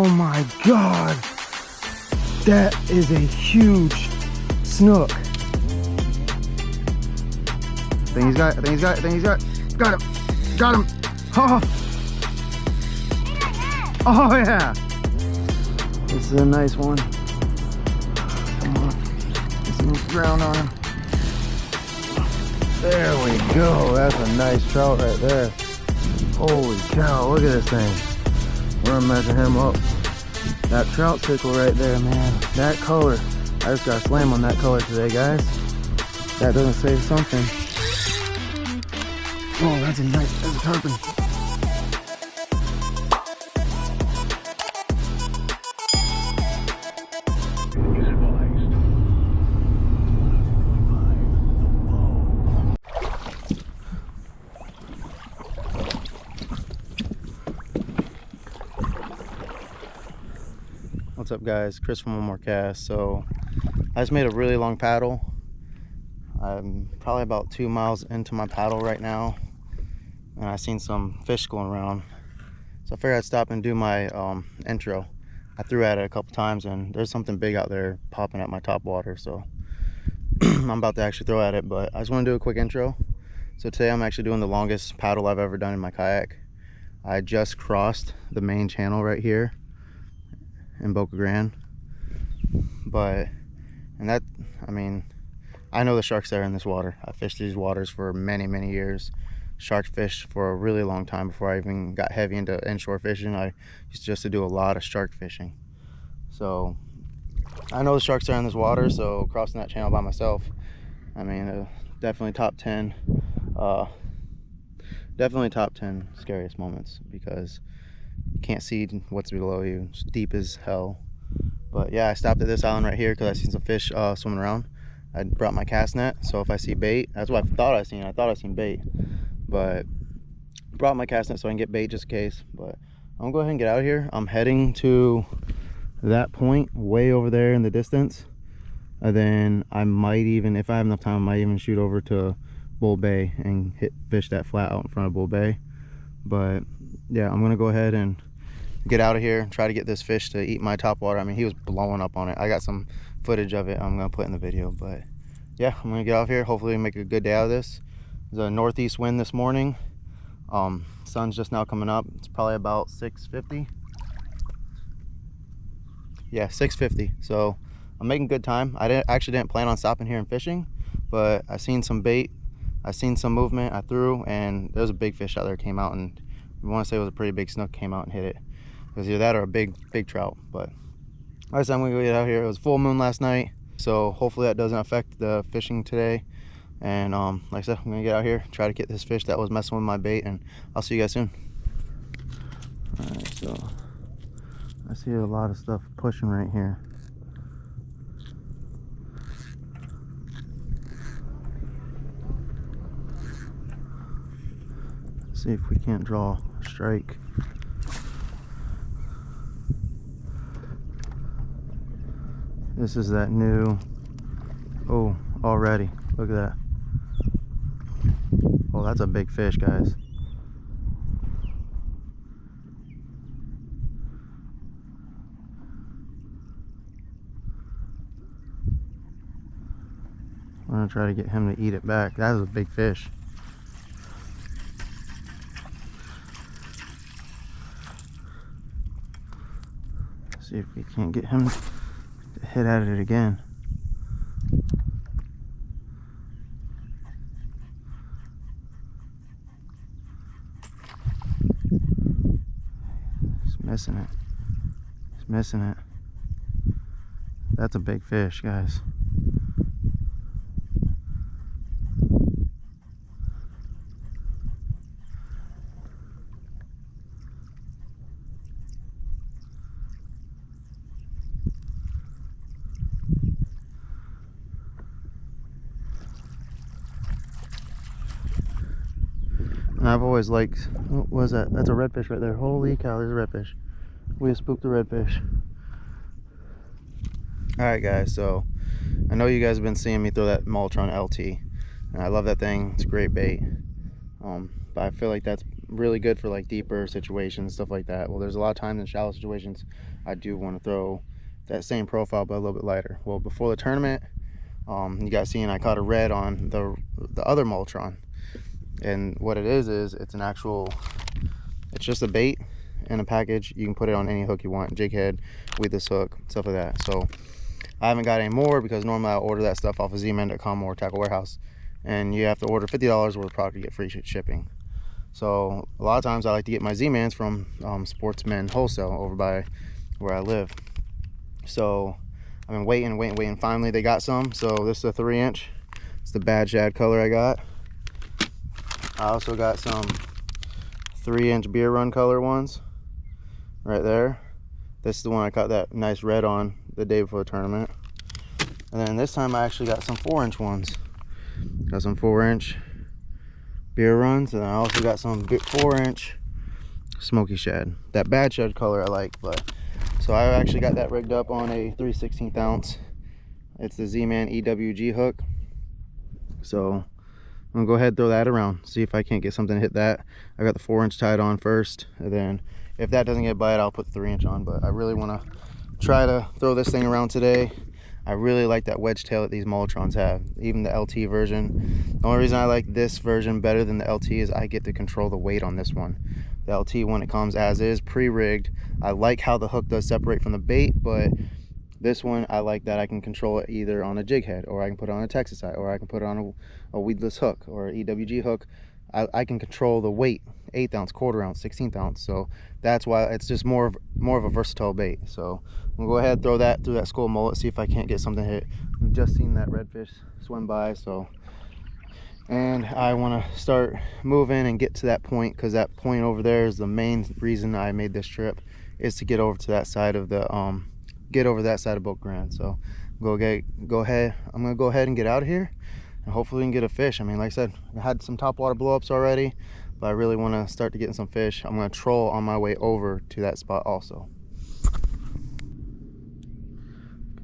Oh my God. That is a huge snook. I think he's got it, I think he's got it, I think he's got it. Got him. Got him. Oh, oh yeah. This is a nice one. Come on. Get some ground on him. There we go. That's a nice trout right there. Holy cow, look at this thing. We're gonna measure him up. That trout sickle right there, man. That color. I just got slammed on that color today, guys. That doesn't say something. Oh, that's a tarpon. What's up, guys? Chris from One More Cast. So I just made a really long paddle. I'm probably about 2 miles into my paddle right now, and I seen some fish going around, so I figured I'd stop and do my intro. I threw at it a couple times and there's something big out there popping at my top water, so I'm about to actually throw at it, but I just want to do a quick intro. So today I'm actually doing the longest paddle I've ever done in my kayak. I just crossed the main channel right here in Boca Grande, I know the sharks there in this water. I fished these waters for many years. Shark fished for a really long time before I even got heavy into inshore fishing. I used just to do a lot of shark fishing. So I know the sharks are in this water, so crossing that channel by myself, definitely top 10. Definitely top 10 scariest moments, because you can't see what's below you. It's deep as hell. But yeah, I stopped at this island right here because I seen some fish swimming around. I brought my cast net, so if I see bait, that's what I thought I seen bait, but brought my cast net so I can get bait just in case. But I'm gonna go ahead and get out of here. I'm heading to that point way over there in the distance, and then I might even, if I have enough time, I might even shoot over to Bull Bay and fish that flat out in front of Bull Bay. But yeah, I'm gonna go ahead and get out of here and try to get this fish to eat my top water. He was blowing up on it. I got some footage of it I'm gonna put in the video, but yeah, I'm gonna get out of here. Hopefully make a good day out of this. There's a northeast wind this morning. Sun's just now coming up. It's probably about 6:50. Yeah, 6:50. So I'm making good time. I actually didn't plan on stopping here and fishing, but I seen some bait, I seen some movement, I threw, and there was a big fish out there came out, and I want to say it was a pretty big snook came out and hit it. It was either that or a big trout. But like I said, I'm gonna go get out here. It was full moon last night, so hopefully that doesn't affect the fishing today. And like I said, I'm gonna get out here, try to get this fish that was messing with my bait, and I'll see you guys soon. All right, so I see a lot of stuff pushing right here. Let's see if we can't draw a strike. This is that new, oh, already, look at that. Oh, that's a big fish, guys. I'm gonna try to get him to eat it back. That is a big fish. Let's see if we can't get him to hit at it again. He's missing it. He's missing it. That's a big fish, guys. And I've always liked, what was that? That's a redfish right there. Holy cow, there's a redfish. We have spooked the redfish. Alright guys, so I know you guys have been seeing me throw that Multron LT. And I love that thing, it's a great bait. But I feel like that's really good for like deeper situations, stuff like that. Well, there's a lot of times in shallow situations I do want to throw that same profile but a little bit lighter. Well, before the tournament, you guys seen I caught a red on the other Molotron, and what it is it's an actual, it's just a bait in a package. You can put it on any hook you want, jig head, weedless hook, stuff like that. So I haven't got any more because normally I order that stuff off of Zman.com or Tackle Warehouse, and you have to order $50 worth of product to get free shipping. So a lot of times I like to get my Z-Mans from Sportsman Wholesale over by where I live. So I've been waiting. Finally they got some. So this is a 3-inch. It's the bad shad color I got. I also got some 3-inch beer run color ones right there. This is the one I caught that nice red on the day before the tournament. And then this time I actually got some 4-inch ones. Got some 4-inch beer runs, and I also got some 4-inch smoky shad. That bad shad color I like, but so I actually got that rigged up on a 3/16 ounce. It's the Z-Man EWG hook. So I'm gonna go ahead and throw that around, see if I can't get something to hit that. I got the 4-inch tied on first, and then if that doesn't get bite, I'll put the 3-inch on. But I really want to try to throw this thing around today. I really like that wedge tail that these Molotrons have, even the LT version. The only reason I like this version better than the LT is I get to control the weight on this one. The LT, when it comes as is, pre-rigged, I like how the hook does separate from the bait, but this one I like that I can control it either on a jig head, or I can put it on a Texas eye, or I can put it on a weedless hook or an EWG hook. I can control the weight, 1/8 ounce, 1/4 ounce, 1/16 ounce. So that's why it's just more of a versatile bait. So I'm gonna go ahead and throw that through that skull mullet, see if I can't get something hit. We've just seen that redfish swim by, so, and I want to start moving and get to that point, because that point over there is the main reason I made this trip, is to get over to that side of the get over that side of Boca Grande. So I'm gonna go ahead and get out of here, and hopefully we can get a fish. I mean, like I said, I had some top water blow-ups already, but I really want to start to getting some fish. I'm going to troll on my way over to that spot also.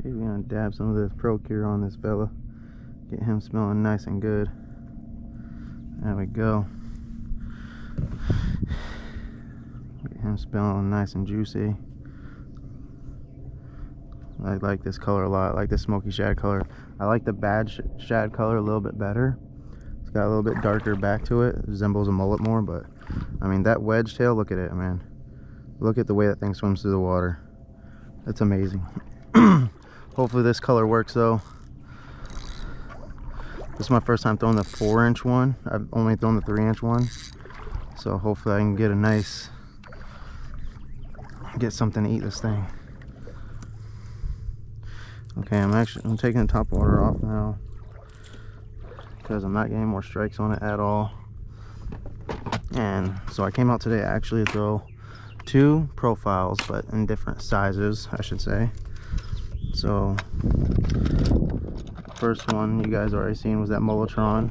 Okay, we're going to dab some of this Pro Cure on this fella, get him smelling nice and good. There we go. Get him smelling nice and juicy. I like this color a lot. I like the smoky shad color. I like the bad shad color a little bit better. It's got a little bit darker back to it. It resembles a mullet more, but I mean, that wedge tail, look at it, man. Look at the way that thing swims through the water. It's amazing. Hopefully this color works though. This is my first time throwing the 4-inch one. I've only thrown the 3-inch one. So hopefully I can get a nice, get something to eat this thing. Okay, I'm taking the top water off now, because I'm not getting more strikes on it at all. And so I came out today actually to throw 2 profiles, but in different sizes, I should say. So first one you guys already seen was that Molotron.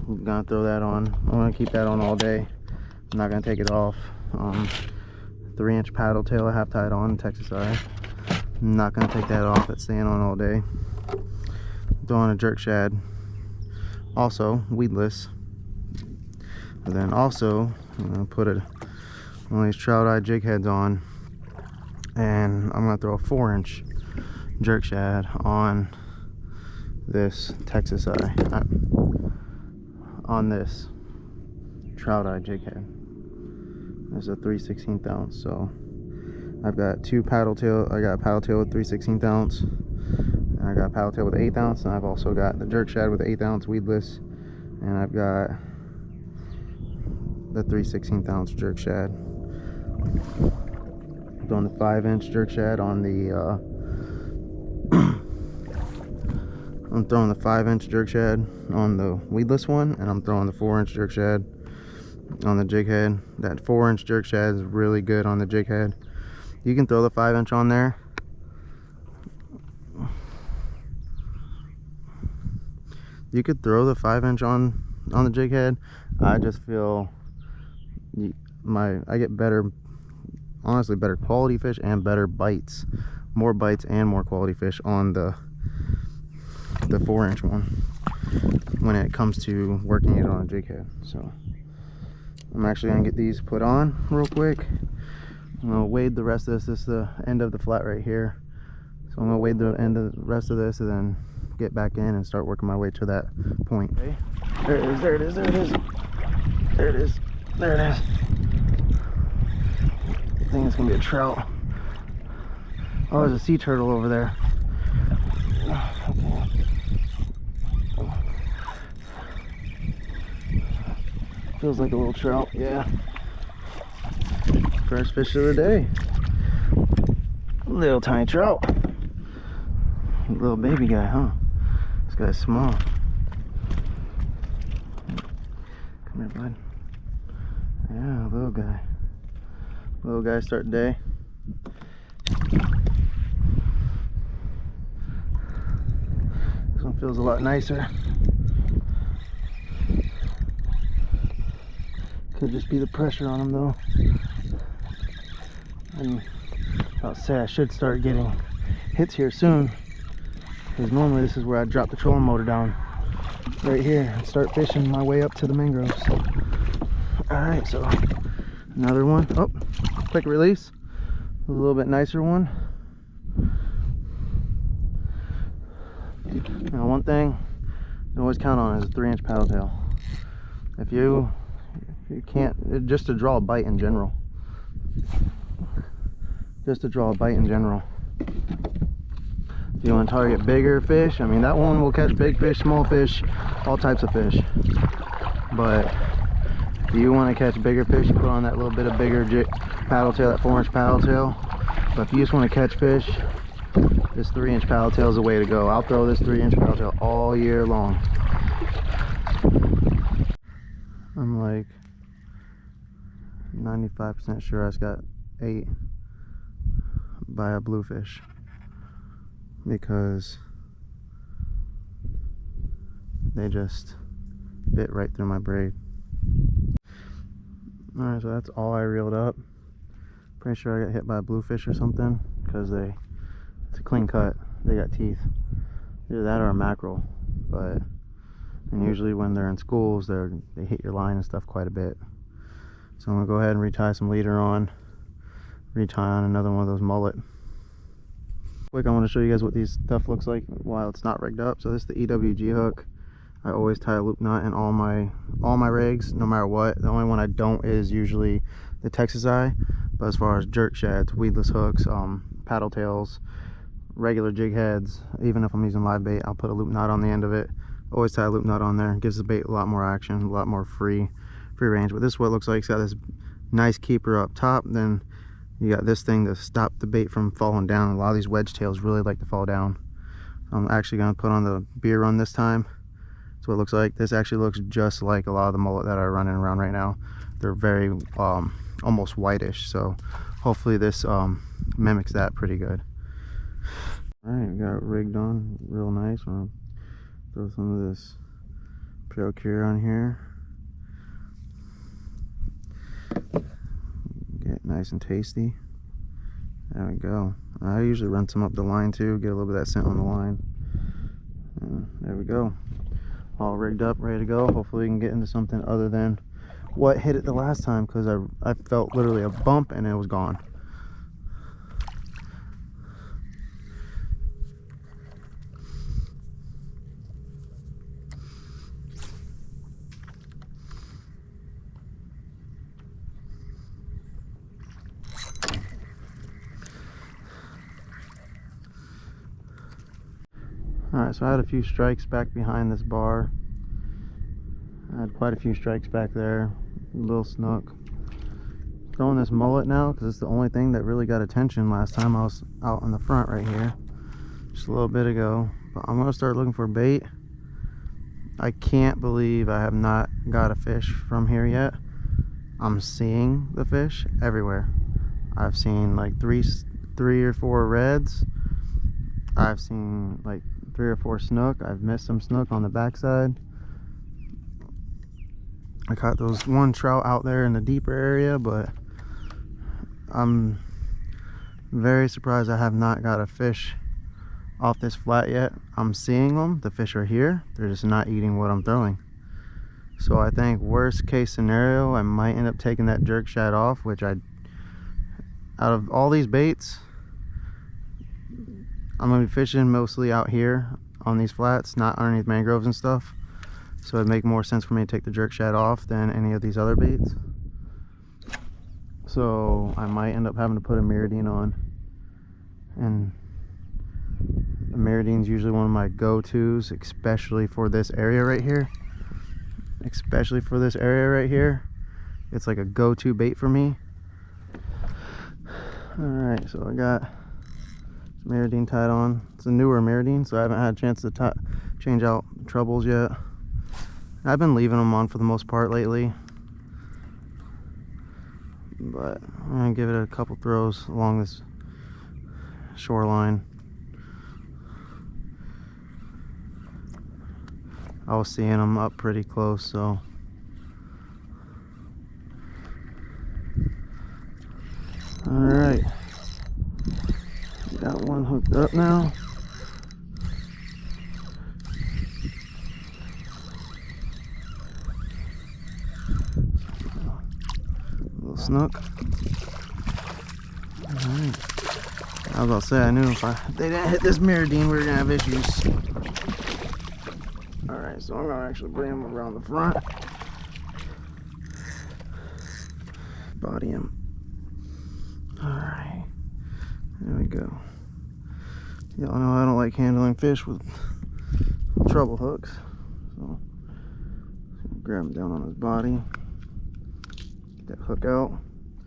I'm gonna throw that on. I'm gonna keep that on all day. I'm not gonna take it off. 3-inch paddle tail I have tied on, Texas eye. I'm not gonna take that off. That's staying on all day. Throwing a jerk shad, also weedless. And then also I'm gonna put one of these trout eye jig heads on, and I'm gonna throw a 4-inch jerk shad on this Texas eye, on this trout eye jig head. This is a 3/16 ounce. So I've got 2 paddle tail. I got a paddle tail with 3/16 ounce, and I got a paddle tail with 1/8 ounce, and I've also got the jerk shad with 1/8 ounce weedless, and I've got the 3/16 ounce jerk shad. Throwing the 5-inch jerk shad on the I'm throwing the 5-inch jerk shad on the weedless one, and I'm throwing the 4-inch jerk shad on the jig head. That 4-inch jerk shad is really good on the jig head. You can throw the 5-inch on there. You could throw the 5-inch on the jig head. I just feel I get better, honestly, better quality fish and better bites, more bites and more quality fish on the 4-inch one when it comes to working it on a jig head. So I'm actually gonna get these put on real quick. I'm gonna wade the rest of this. This is the end of the flat right here. So I'm gonna wade the end of the rest of this and then get back in and start working my way to that point. Okay. There it is, there it is, there it is. There it is, there it is. I think it's gonna be a trout. Oh, there's a sea turtle over there. Okay. Feels like a little trout, yeah. First fish of the day. Little tiny trout. Little baby guy, huh? This guy's small. Come here, bud. Yeah, little guy. Little guy start day. This one feels a lot nicer. Could just be the pressure on him though. And I'll say I should start getting hits here soon, because normally this is where I drop the trolling motor down right here and start fishing my way up to the mangroves. Alright, so another one. Oh, quick release. A little bit nicer one. Now one thing you always count on is a 3-inch paddle tail. If you can't, just to draw a bite in general. Just to draw a bite in general. If you want to target bigger fish, I mean that one will catch big fish, small fish, all types of fish. But if you want to catch bigger fish, you put on that little bit of bigger paddle tail, that 4-inch paddle tail. But if you just want to catch fish, this 3-inch paddle tail is the way to go. I'll throw this 3-inch paddle tail all year long. I'm like 95% sure I just got 8 by a bluefish, because they just bit right through my braid. Alright, so that's all I reeled up. Pretty sure I got hit by a bluefish or something, because it's a clean cut. They got teeth. Either that or a mackerel. But and usually when they're in schools, they hit your line and stuff quite a bit. So I'm gonna go ahead and retie some leader on, retie on another one of those mullet. Quick, I want to show you guys what these stuff looks like while it's not rigged up. So this is the EWG hook. I always tie a loop knot in all my rigs, no matter what. The only one I don't is usually the Texas eye. But as far as jerk sheds, weedless hooks, paddle tails, regular jig heads, even if I'm using live bait, I'll put a loop knot on the end of it. Always tie a loop knot on there. Gives the bait a lot more action, a lot more free range. But this is what it looks like. It's got this nice keeper up top, then you got this thing to stop the bait from falling down. A lot of these wedge tails really like to fall down. I'm actually going to put on the beer run this time. That's what it looks like. This actually looks just like a lot of the mullet that are running around right now. They're very almost whitish, so hopefully this mimics that pretty good. Alright, we got it rigged on real nice. I'll throw some of this MirrOlure on here. Get nice and tasty. There we go. I usually run some up the line too, get a little bit of that scent on the line. There we go. All rigged up, ready to go. Hopefully we can get into something other than what hit it the last time, because I felt literally a bump and it was gone. Alright, so I had a few strikes back behind this bar. I had quite a few strikes back there. A little snook. Throwing this mullet now because it's the only thing that really got attention last time I was out on the front right here. Just a little bit ago. But I'm going to start looking for bait. I can't believe I have not got a fish from here yet. I'm seeing the fish everywhere. I've seen like three or four reds. I've seen like 3 or 4 snook. I've missed some snook on the backside. I caught those 1 trout out there in the deeper area, but I'm very surprised I have not got a fish off this flat yet. I'm seeing them. The fish are here. They're just not eating what I'm throwing. So I think worst case scenario, I might end up taking that jerk shad off, which out of all these baits, I'm gonna be fishing mostly out here on these flats, not underneath mangroves and stuff. So it'd make more sense for me to take the jerk shad off than any of these other baits. So I might end up having to put a MirrOlure on, and the MirrOlure is usually one of my go-tos, especially for this area right here. Especially for this area right here, it's like a go-to bait for me. All right, so I got MirrOlure tied on. It's a newer MirrOlure, so I haven't had a chance to change out troubles yet. I've been leaving them on for the most part lately, but I'm gonna give it a couple throws along this shoreline. I was seeing them up pretty close, so all right, got one hooked up now. Little snook. All right. I was about to say, I knew if they didn't hit this MirrOlure, we were gonna have issues. All right, so I'm gonna actually bring him around the front, body him. All right, there we go. Y'all know I don't like handling fish with treble hooks, so grab him down on his body, get that hook out,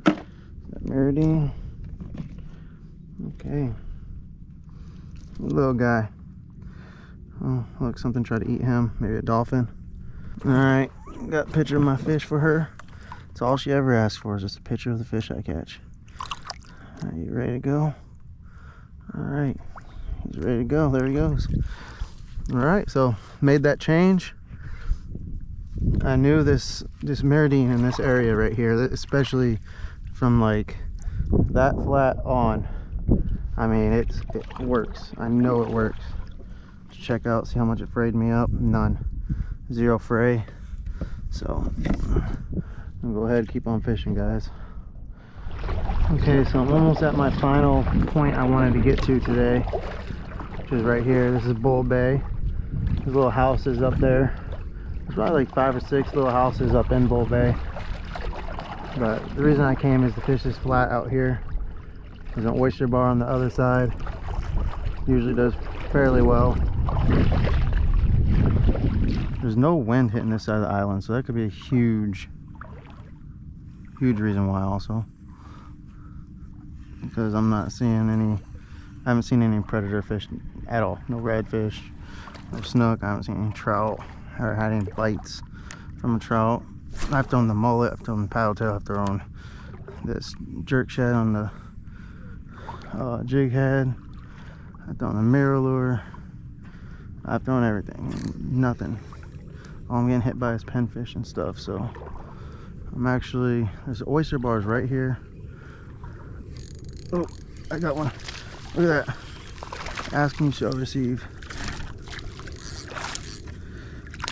that MirrOlure. Okay, little guy. Oh, look, something tried to eat him. Maybe a dolphin. All right, got a picture of my fish for her. It's all she ever asks for, is just a picture of the fish I catch. Are you ready to go? All right, he's ready to go. There he goes. All right, so made that change. I knew this MirrOlure in this area right here, especially from like that flat on. I mean, it works. I know it works. Check out, see how much it frayed me up. None. Zero fray. So I'll go ahead and keep on fishing, guys. Okay, so I'm almost at my final point I wanted to get to today, which is right here. This is Bull Bay. There's little houses up there. There's probably like 5 or 6 little houses up in Bull Bay. But the reason I came is the fish is flat out here. There's an oyster bar on the other side. Usually does fairly well. There's no wind hitting this side of the island, so that could be a huge reason why also. Because I'm not seeing any, I haven't seen any predator fish at all. No redfish, no snook. I haven't seen any trout or had any bites from a trout. I've thrown the mullet, I've thrown the paddletail, I've thrown this jerk shad on the jig head. I've thrown a MirrOlure. I've thrown everything. Nothing. All I'm getting hit by is Penn fish and stuff. So I'm actually, there's oyster bars right here. Oh, I got one. Look at that. Ask and you shall receive.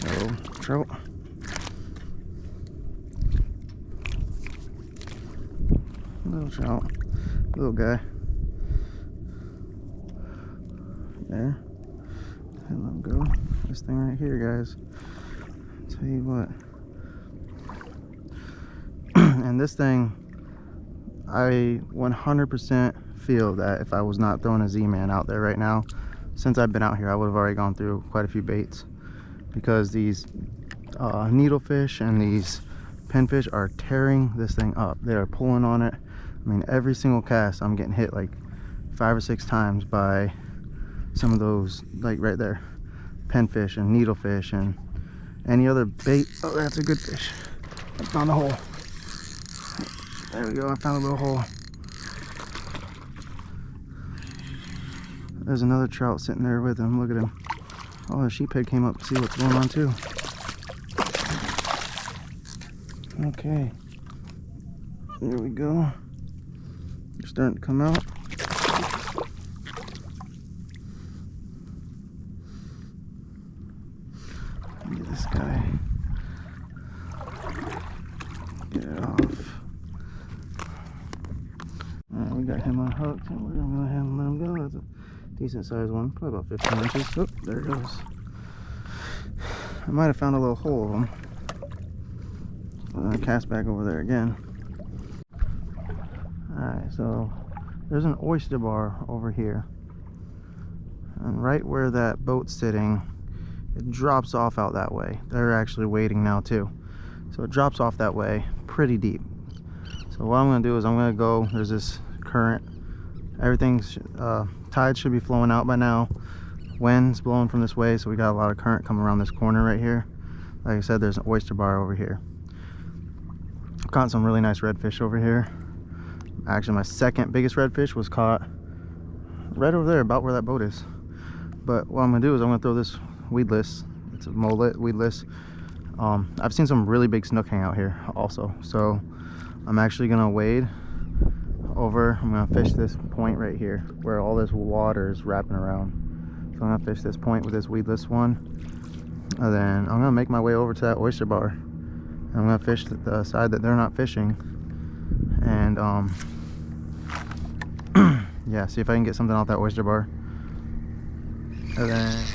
Oh, trout. Little trout. Little guy. There. And let him go. This thing right here, guys. I'll tell you what. And this thing, I 100% feel that if I was not throwing a Z-Man out there right now, since I've been out here, I would have already gone through quite a few baits, because these needlefish and these pinfish are tearing this thing up. They are pulling on it. I mean, every single cast I'm getting hit like 5 or 6 times by some of those, like right there, pinfish and needlefish and any other bait. Oh, that's a good fish. I found a hole. There we go, I found a little hole. There's another trout sitting there with him. Look at him. Oh, the sheephead came up to see what's going on too. Okay, there we go. They're starting to come out. Look at this guy. my hook, and we're gonna go ahead and let him go. That's a decent sized one, probably about 15 inches. Oh, there it goes. I might have found a little hole of them. I'm gonna cast back over there again. Alright, so there's an oyster bar over here. And right where that boat's sitting, it drops off out that way. They're actually waiting now too. So it drops off that way pretty deep. So what I'm going to do is I'm going to go, there's this current, everything's, tide should be flowing out by now. Wind's blowing from this way, so we got a lot of current coming around this corner right here. Like I said, there's an oyster bar over here. Caught some really nice redfish over here. Actually, my second biggest redfish was caught right over there, about where that boat is. But what I'm going to do is I'm going to throw this weedless, it's a mullet weedless. I've seen some really big snook hang out here also, so I'm actually gonna wade over. I'm gonna fish this point right here where all this water is wrapping around. So I'm gonna fish this point with this weedless one, and then I'm gonna make my way over to that oyster bar. And I'm gonna fish the side that they're not fishing, and yeah, see if I can get something off that oyster bar. And then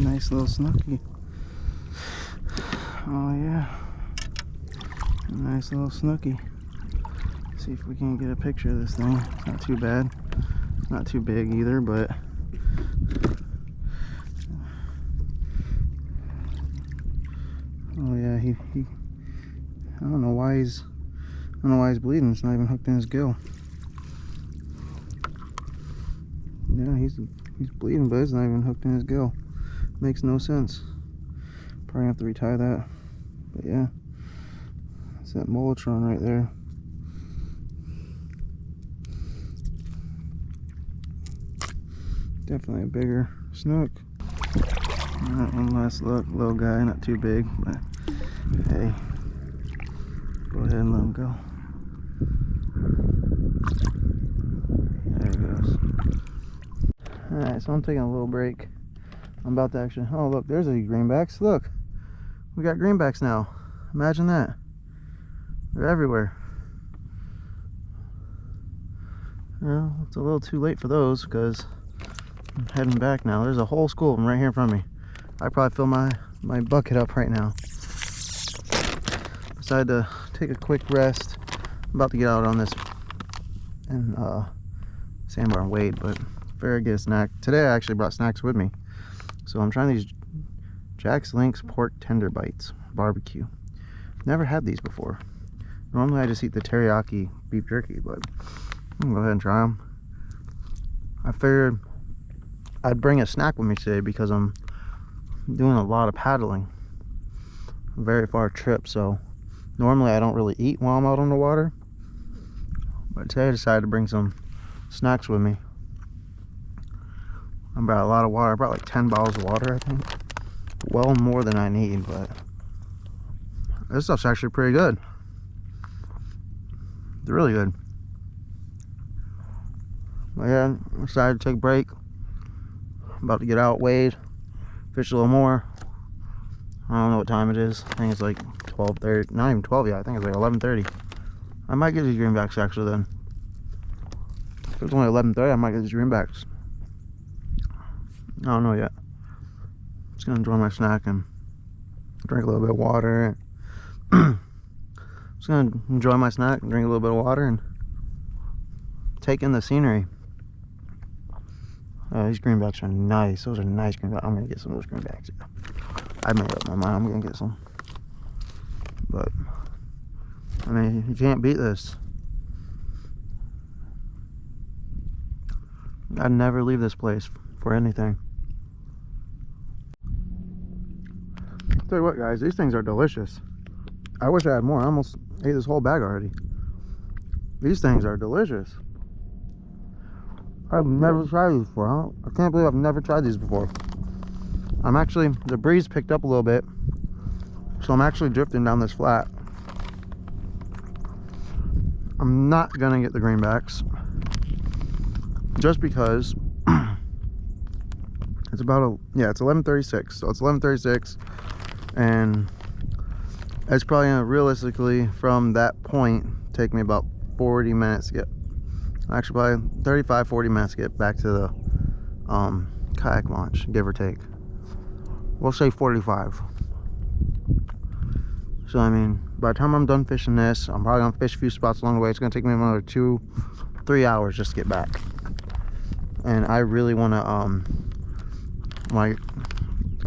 nice little snooky. Oh yeah, a nice little snooky. See if we can get a picture of this thing. It's not too bad. It's not too big either, but oh yeah, he I don't know why he's bleeding. It's not even hooked in his gill. Yeah, he's bleeding, but it's not even hooked in his gill. Makes no sense. Probably have to retie that. But yeah, it's that molotron right there. Definitely a bigger snook. Alright, one last look. Little guy, not too big, but hey, go ahead and let him go. There he goes. Alright, so I'm taking a little break. I'm about to actually, oh look, there's a greenbacks. Look, we got greenbacks now. Imagine that. They're everywhere. Well, it's a little too late for those because I'm heading back now. There's a whole school of them right here in front of me. I probably fill my bucket up right now. Decided to take a quick rest. I'm about to get out on this and sandbar and wade, but figure I'd get a snack. Today I actually brought snacks with me. So I'm trying these Jack's Link's pork tender bites barbecue. Never had these before. Normally I just eat the teriyaki beef jerky, but I'm gonna go ahead and try them. I figured I'd bring a snack with me today because I'm doing a lot of paddling. A very far trip, so normally I don't really eat while I'm out on the water. But today I decided to bring some snacks with me. I brought a lot of water. I brought like 10 bottles of water, I think. Well more than I need, but this stuff's actually pretty good. It's really good. But yeah, I decided to take a break. I'm about to get out, wade, fish a little more. I don't know what time it is. I think it's like 12:30. Not even 12 yet. I think it's like 11:30. I might get these greenbacks actually then. If it's only 11:30, I might get these greenbacks. I don't know yet. Just gonna enjoy my snack and drink a little bit of water. Just gonna enjoy my snack and drink a little bit of water and take in the scenery. Oh, these greenbacks are nice. Those are nice greenbacks. I'm gonna get some of those greenbacks. I made up my mind. I'm gonna get some. But I mean, you can't beat this. I'd never leave this place for anything. I'll tell you what, guys, these things are delicious. I wish I had more. I almost ate this whole bag already. These things are delicious. I've never tried these before. I can't believe I've never tried these before. I'm actually, the breeze picked up a little bit, so I'm actually drifting down this flat. I'm not gonna get the greenbacks just because it's about it's 11:36, so it's 11:36, and it's probably gonna realistically from that point take me about 40 minutes to get, actually probably 35-40 minutes to get back to the kayak launch, give or take. We'll say 45. So I mean, by the time I'm done fishing this, I'm probably gonna fish a few spots along the way. It's gonna take me another 2-3 hours just to get back. And I really wanna I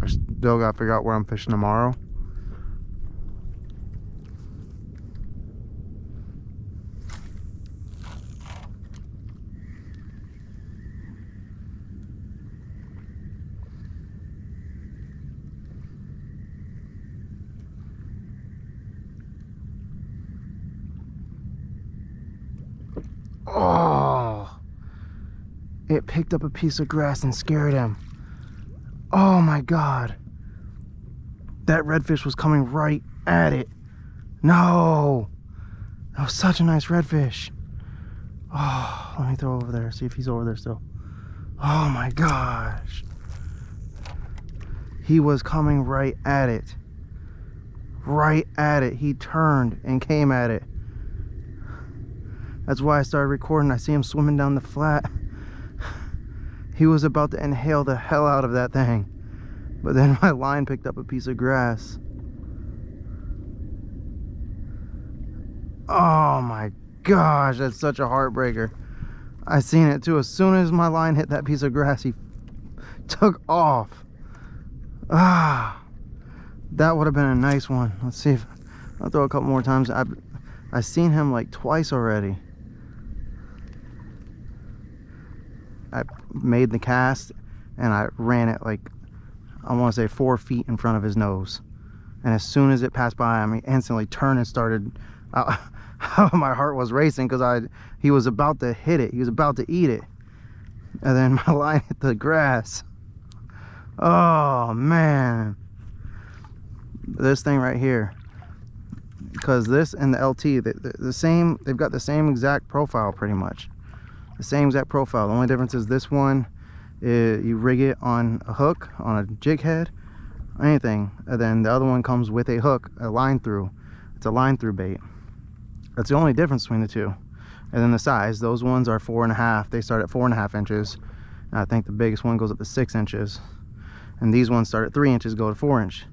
still gotta figure out where I'm fishing tomorrow. Oh, it picked up a piece of grass and scared him. Oh my God, that redfish was coming right at it. No, that was such a nice redfish. Oh, let me throw over there, see if he's over there still. Oh my gosh, he was coming right at it. Right at it. He turned and came at it. That's why I started recording. I see him swimming down the flat. He was about to inhale the hell out of that thing. But then my line picked up a piece of grass. Oh my gosh, that's such a heartbreaker. I seen it too. As soon as my line hit that piece of grass, he took off. Ah, that would have been a nice one. Let's see if I'll throw a couple more times. I've seen him like twice already. I made the cast and I ran it like, I want to say 4 feet in front of his nose. And as soon as it passed by him, he instantly turned and started, my heart was racing because he was about to hit it. He was about to eat it. And then my line hit the grass. Oh man. This thing right here. Because this and the LT, the same, they've got the same exact profile pretty much. The same exact profile. The only difference is this one, you rig it on a hook, on a jig head, anything. And then the other one comes with a hook, a line through. It's a line through bait. That's the only difference between the two. And then the size, those ones are 4.5. They start at 4.5 inches. And I think the biggest one goes up to 6 inches. And these ones start at 3 inches, go to 4 inch.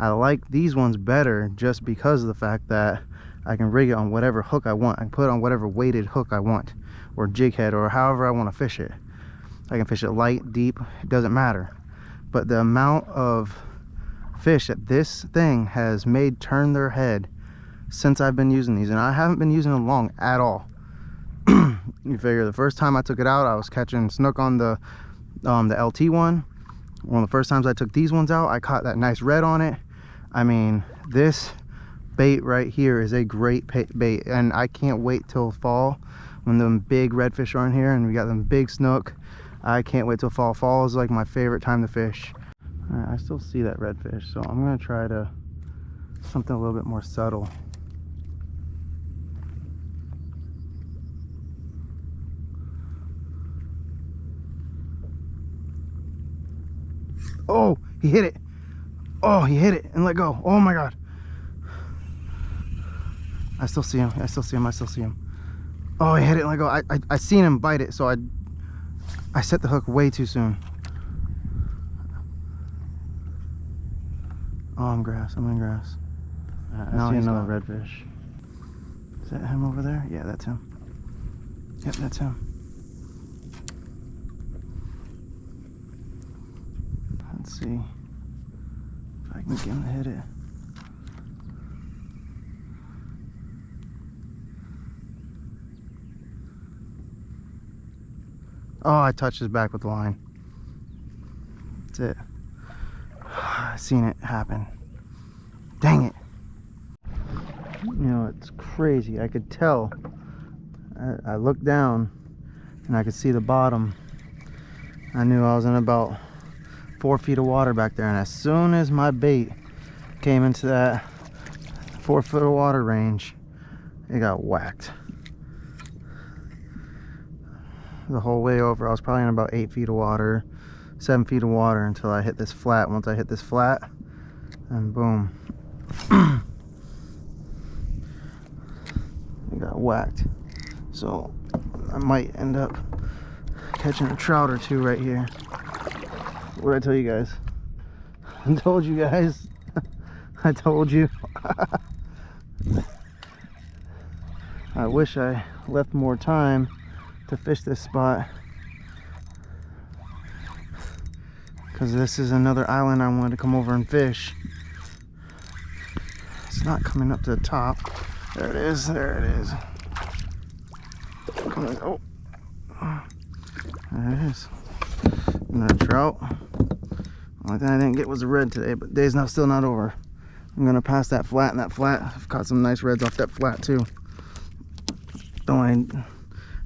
I like these ones better just because of the fact that I can rig it on whatever hook I want. I can put it on whatever weighted hook I want, or jig head, or however I want to fish it. I can fish it light, deep, it doesn't matter. But the amount of fish that this thing has made turn their head since I've been using these, and I haven't been using them long at all. You figure the first time I took it out, I was catching snook on the LT one. One of the first times I took these ones out, I caught that nice red on it. I mean, this bait right here is a great bait, and I can't wait till fall when them big redfish are in here and we got them big snook. I can't wait till fall. Fall is like my favorite time to fish. All right, I still see that redfish, so I'm gonna try to something a little bit more subtle. Oh, he hit it. Oh, he hit it and let go. Oh my God. I still see him. I still see him. I still see him. Oh, he hit it and let go. I seen him bite it, so I set the hook way too soon. Oh, I'm grass. I'm in grass. Now I see another redfish. Is that him over there? Yeah, that's him. Yep, that's him. Let's see if I can get him to hit it. Oh, I touched his back with the line. That's it. I seen it happen. Dang it. You know, it's crazy. I could tell. I looked down and I could see the bottom. I knew I was in about 4 feet of water back there, and as soon as my bait came into that 4 foot of water range, it got whacked. The whole way over, I was probably in about 8 feet of water, 7 feet of water, until I hit this flat. Once I hit this flat, and boom, it got whacked. So I might end up catching a trout or two right here. What did I tell you guys? I told you guys. I told you. I wish I left more time to fish this spot, because this is another island I wanted to come over and fish. It's not coming up to the top. There it is. There it is. Come on. Oh, there it is. Another trout. Only thing I didn't get was a red today, but day's still not over. I'm gonna pass that flat, and that flat, I've caught some nice reds off that flat too. The only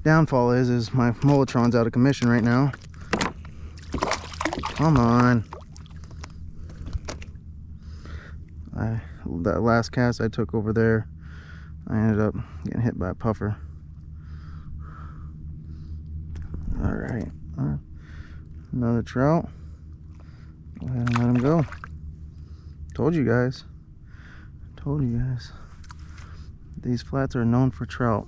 downfall is my Molotron's out of commission right now. Come on. That last cast I took over there, I ended up getting hit by a puffer. All right, another trout. Go ahead and let him go. Told you guys. Told you guys. These flats are known for trout.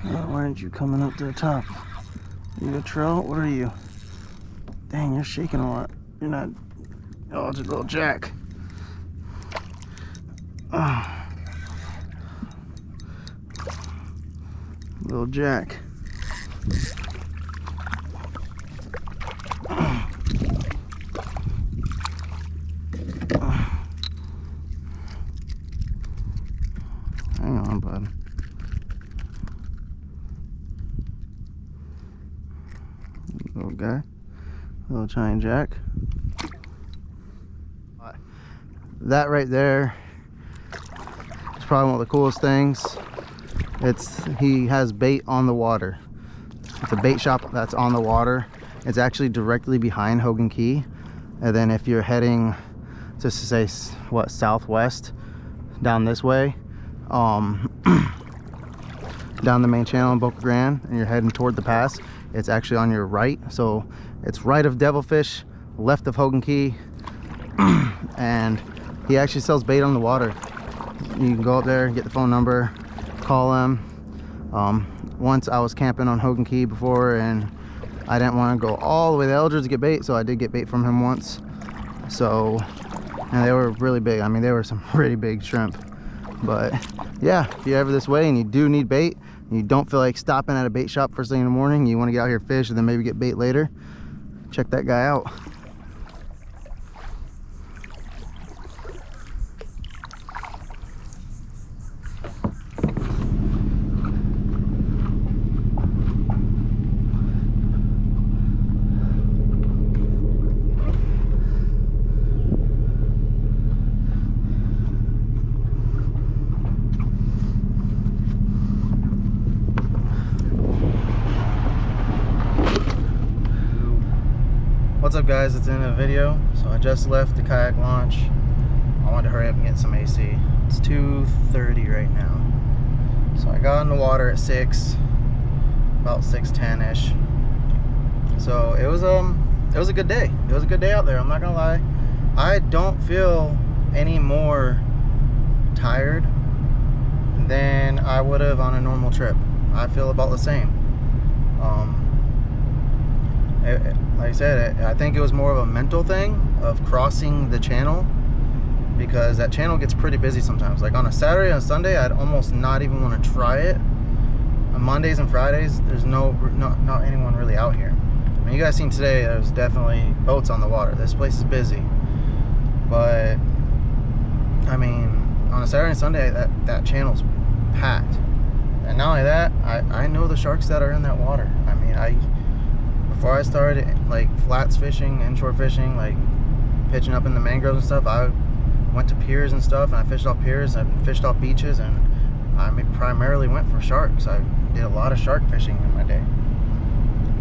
Why aren't you coming up to the top? You a trout? What are you? Dang, you're shaking a lot. You're not. Oh, it's a little jack. Oh. Little jack. Hang on, bud. Little guy, little giant jack. That right there is probably one of the coolest things. He has bait on the water. It's a bait shop that's on the water. It's actually directly behind Hogan Key, and then if you're heading, just to say what, southwest down this way, down the main channel in Boca Grande, and you're heading toward the pass, it's actually on your right. So it's right of Devilfish, left of Hogan Key, and he actually sells bait on the water. You can go up there, get the phone number, call him. Once I was camping on Hogan Key before, and I didn't want to go all the way to Eldridge to get bait, so I did get bait from him once. So, and they were really big. I mean, they were some pretty big shrimp. But yeah, if you're ever this way and you do need bait, and you don't feel like stopping at a bait shop first thing in the morning, you want to get out here, fish, and then maybe get bait later, check that guy out. What's up, guys? It's in a video. So I just left the kayak launch. I wanted to hurry up and get some AC. It's 2:30 right now. So I got in the water at 6, about 6:10ish. So it was a good day. It was a good day out there, I'm not gonna lie. I don't feel any more tired than I would have on a normal trip. I feel about the same. like I said, I think it was more of a mental thing of crossing the channel, because that channel gets pretty busy sometimes. Like on a Saturday and Sunday, I'd almost not even want to try it. On Mondays and Fridays, there's not anyone really out here. I mean, you guys seen today, there's definitely boats on the water. This place is busy. But I mean, on a Saturday and Sunday, that channel's packed. And not only that, I know the sharks that are in that water. I mean, before I started like flats fishing, inshore fishing, like pitching up in the mangroves and stuff, I went to piers and stuff, and I fished off piers and fished off beaches, and I primarily went for sharks. I did a lot of shark fishing in my day.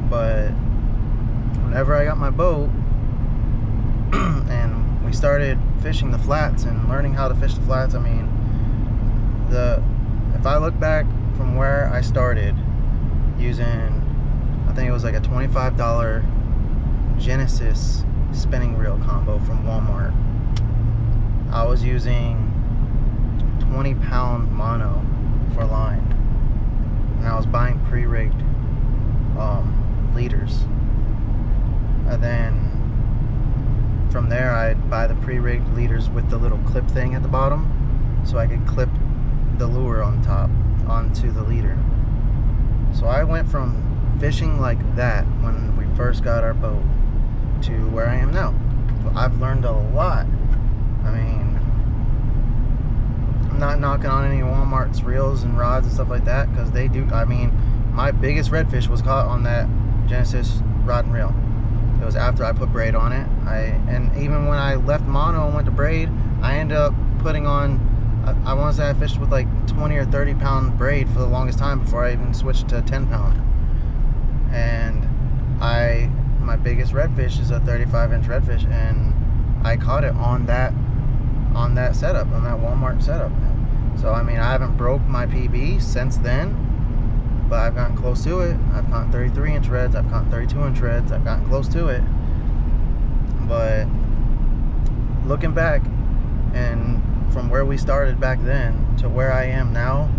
But whenever I got my boat and we started fishing the flats and learning how to fish the flats, I mean, if I look back from where I started using, I think it was like a $25 Genesis spinning reel combo from Walmart. I was using 20-pound mono for line, and I was buying pre-rigged leaders. And then from there, I'd buy the pre-rigged leaders with the little clip thing at the bottom, so I could clip the lure on top onto the leader. So I went from fishing like that when we first got our boat to where I am now. I've learned a lot. I mean, I'm not knocking on any Walmart's reels and rods and stuff like that, because they do. I mean, my biggest redfish was caught on that Genesis rod and reel. It was after I put braid on it. And even when I left mono and went to braid, I ended up putting on, I want to say I fished with like 20 or 30 pound braid for the longest time before I even switched to 10 pound. And my biggest redfish is a 35-inch redfish, and I caught it on that setup, on that Walmart setup. So I mean, I haven't broke my PB since then, but I've gotten close to it. I've caught 33-inch reds, I've caught 32-inch reds, I've gotten close to it. But looking back, and from where we started back then to where I am now,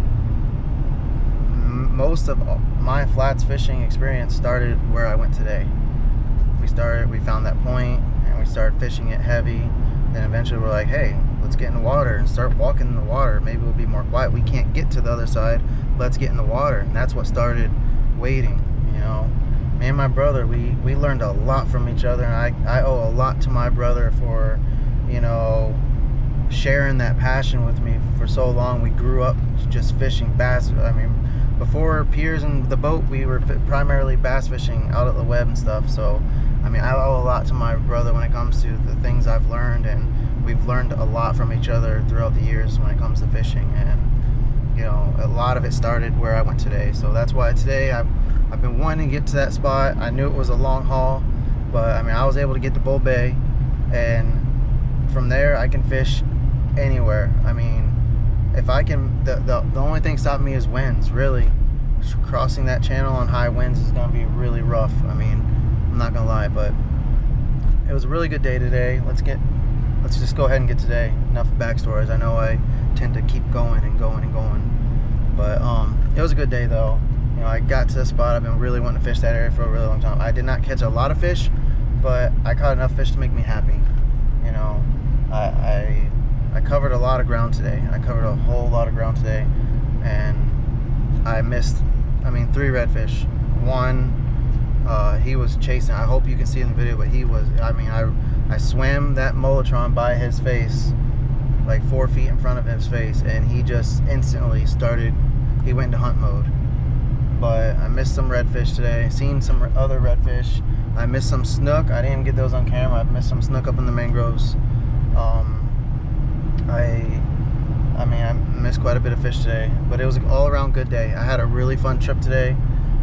most of my flats fishing experience started where I went today. We found that point, and we started fishing it heavy. Then eventually we're like, hey, let's get in the water and start walking in the water. Maybe we'll be more quiet. We can't get to the other side. Let's get in the water. And that's what started waiting, you know. Me and my brother, we learned a lot from each other, and I owe a lot to my brother for, you know, sharing that passion with me for so long. We grew up just fishing bass. I mean, before piers and the boat, we were primarily bass fishing out at the web and stuff. So I mean, I owe a lot to my brother when it comes to the things I've learned, and we've learned a lot from each other throughout the years when it comes to fishing. And you know, a lot of it started where I went today. So that's why today I've been wanting to get to that spot. I knew it was a long haul, but I mean, I was able to get to Bull Bay, and from there I can fish anywhere. I mean, if I can, the only thing stopping me is winds. Really, crossing that channel on high winds is going to be really rough. I mean, I'm not gonna lie, but it was a really good day today. Let's just go ahead and get today. Enough backstories. I know I tend to keep going and going and going, but it was a good day though. You know, I got to the spot. I've been really wanting to fish that area for a really long time. I did not catch a lot of fish, but I caught enough fish to make me happy. You know, I covered a lot of ground today. I covered a whole lot of ground today, and I missed, I mean, 3 redfish. One, he was chasing. I hope you can see in the video, but he was, I mean, I swam that molotron by his face, like 4 feet in front of his face, and he just instantly he went into hunt mode. But I missed some redfish today, seen some other redfish. I missed some snook. I didn't get those on camera. I missed some snook up in the mangroves. I mean, I missed quite a bit of fish today, but it was an all-around good day. I had a really fun trip today.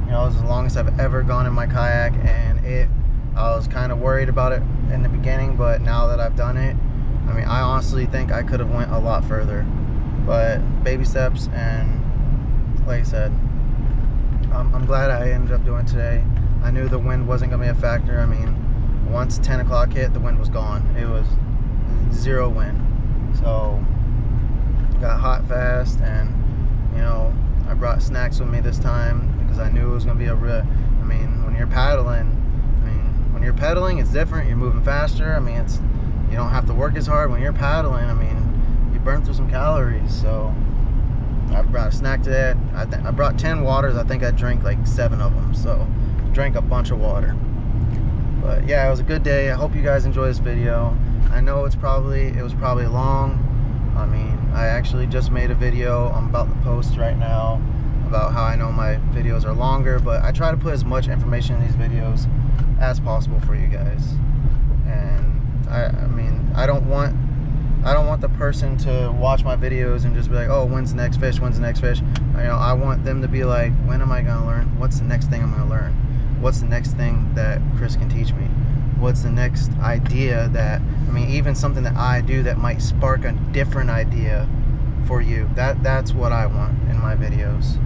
You know, it was the longest I've ever gone in my kayak, and I was kind of worried about it in the beginning, but now that I've done it, I mean, I honestly think I could have went a lot further. But baby steps, and like I said, I'm glad I ended up doing it today. I knew the wind wasn't going to be a factor. I mean, once 10 o'clock hit, the wind was gone. It was 0 wind. So got hot fast, and you know, I brought snacks with me this time because I knew it was going to be I mean, when you're paddling, I mean, when you're pedaling, it's different. You're moving faster. I mean, you don't have to work as hard. When you're paddling, I mean, you burn through some calories. So I brought a snack today. I brought 10 waters. I think I drank like 7 of them. So drank a bunch of water. But yeah, it was a good day. I hope you guys enjoy this video. I know it was probably long. I mean, I actually just made a video I'm about to post right now about how I know my videos are longer, but I try to put as much information in these videos as possible for you guys. And I mean, I don't want the person to watch my videos and just be like, oh, when's the next fish? When's the next fish? You know, I want them to be like, when am I gonna learn? What's the next thing I'm gonna learn? What's the next thing that Chris can teach me? What's the next idea that, I mean, even something that I do that might spark a different idea for you. That's what I want in my videos.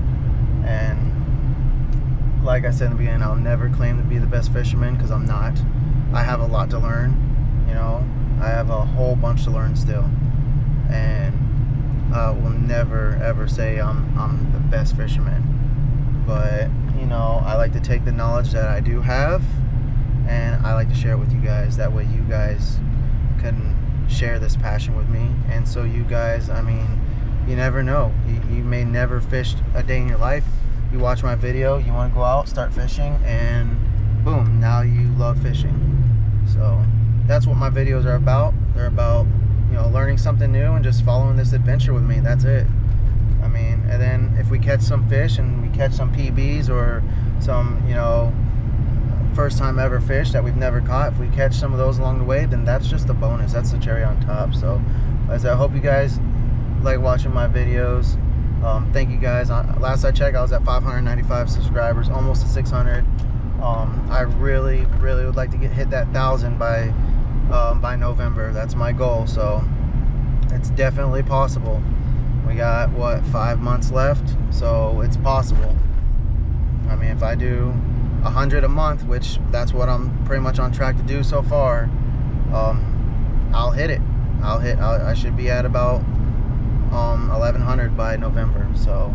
And like I said in the beginning, I'll never claim to be the best fisherman, because I'm not. I have a lot to learn, you know. I have a whole bunch to learn still. And I will never ever say I'm the best fisherman. But, you know, I like to take the knowledge that I do have, and I like to share it with you guys. That way you guys can share this passion with me. And so you guys, I mean, you never know. You may never fished a day in your life. You watch my video, you want to go out, start fishing, and boom, now you love fishing. So that's what my videos are about. They're about, you know, learning something new and just following this adventure with me. That's it. I mean, and then if we catch some fish and we catch some PBs or some, you know, first time ever fish that we've never caught, if we catch some of those along the way, then that's just a bonus. That's the cherry on top. So as I hope you guys like watching my videos. Thank you guys. Last I checked, I was at 595 subscribers, almost to 600. I really would like to hit that 1,000 by November. That's my goal. So it's definitely possible. We got, what, 5 months left, so it's possible. I mean, if I do 100 a month, which that's what I'm pretty much on track to do so far, I'll hit it. I should be at about 1,100 by November. So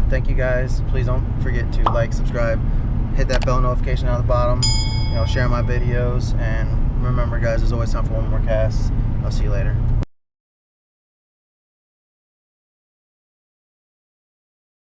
thank you guys. Please don't forget to like, subscribe, hit that bell notification down at the bottom, you know, share my videos, and remember guys, there's always time for one more cast. I'll see you later.